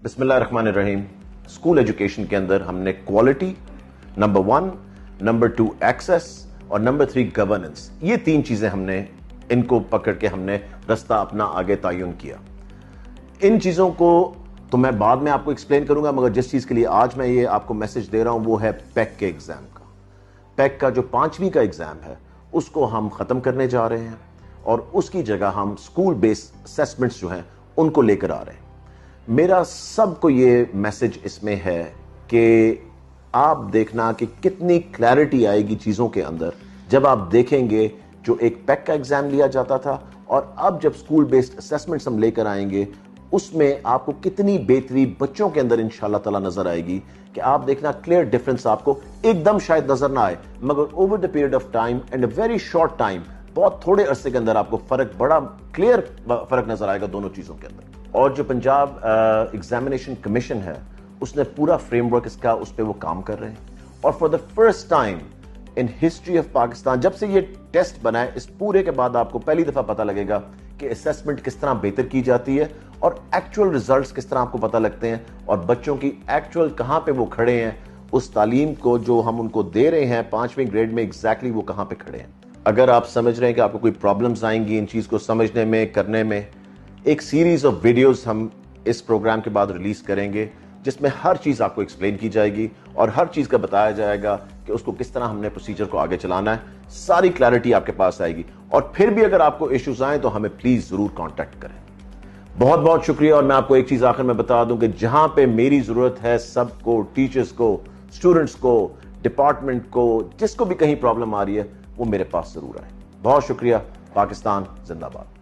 बिस्मिल्लाहिर्रहमानिर्रहीम। School education के अंदर हमने क्वालिटी नंबर 1, नंबर 2 एक्सेस और नंबर 3 गवर्नेंस, ये 3 चीजें हमने इनको पकड़ के हमने रास्ता अपना आगे तयन किया। इन चीजों को तो मैं बाद में आपको एक्सप्लेन करूंगा, मगर जिस चीज के लिए आज मैं ये आपको मैसेज दे रहा हूं वो है पैक के एग्जाम का। पैक का जो 5वीं का एग्जाम है उसको हम खत्म करने जा रहे हैं और उसकी जगह हम स्कूल बेस्ड असेसमेंट्स जो हैं उनको लेकर आ रहे हैं। मेरा सबको ये मैसेज इसमें है कि आप देखना कि कितनी क्लैरिटी आएगी चीजों के अंदर जब आप देखेंगे जो एक पैक का एग्जाम लिया जाता था और अब जब स्कूल बेस्ड असेसमेंट्स हम लेकर आएंगे उसमें आपको कितनी बेहतरी बच्चों के अंदर इंशाल्लाह ताला नजर आएगी कि आप देखना क्लियर डिफरेंस आपको एकदम शायद नजर ना आए, मगर over the period of time and a very short time, बहुत थोड़े अरसे के अंदर आपको फर्क, बड़ा क्लियर फर्क नजर आएगा दोनों चीजों के अंदर। और जो पंजाब एग्जामिनेशन कमीशन है उसने पूरा फ्रेमवर्क इसका उस पर वो काम कर रहे हैं और for the first time in history of Pakistan जब से ये टेस्ट बना है, इस पूरे के बाद आपको पहली दफा पता लगेगा कि असेसमेंट किस तरह बेहतर की जाती है और एक्चुअल रिजल्ट्स किस तरह आपको पता लगते हैं और बच्चों की एक्चुअल कहां पे वो खड़े हैं, उस तालीम को जो हम उनको दे रहे हैं 5वीं ग्रेड में एग्जैक्टली वो कहां पे खड़े हैं। अगर आप समझ रहे हैं कि आपको कोई प्रॉब्लम्स आएंगी इन चीज को समझने में, करने में, एक सीरीज ऑफ वीडियोस हम इस प्रोग्राम के बाद रिलीज करेंगे जिसमें हर चीज आपको एक्सप्लेन की जाएगी और हर चीज का बताया जाएगा कि उसको किस तरह हमने प्रोसीजर को आगे चलाना है। सारी क्लैरिटी आपके पास आएगी और फिर भी अगर आपको इश्यूज आए तो हमें प्लीज जरूर कांटेक्ट करें। बहुत बहुत शुक्रिया। और मैं आपको एक चीज आखिर में बता दूं कि जहां पे मेरी जरूरत है सबको, टीचर्स को, स्टूडेंट्स को, डिपार्टमेंट को, जिसको भी कहीं प्रॉब्लम आ रही है वो मेरे पास जरूर आए। बहुत शुक्रिया। पाकिस्तान जिंदाबाद।